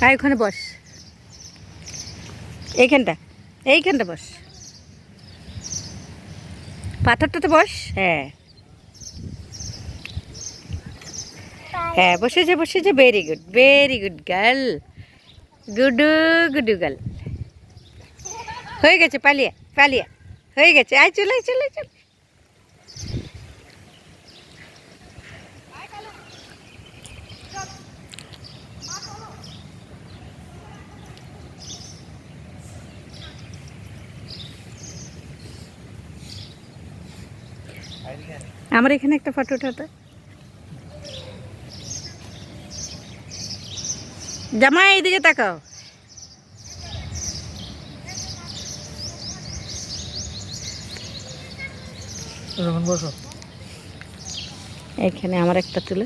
আয় ওখানে বস, এইখানটা বস, পাথরটাতে বস। হ্যাঁ হ্যাঁ, বসেছে বসেছে, ভেরি গুড গার্ল, গুডু গুডু গার্ল। হয়ে গেছে, পালিয়ে পালিয়ে হয়ে গেছে। আয় চলে চলে চলে। আমার এখানে একটা ফটো উঠাতো। জামাই এইদিকে তাকাও। এখানে আমার একটা তুলে।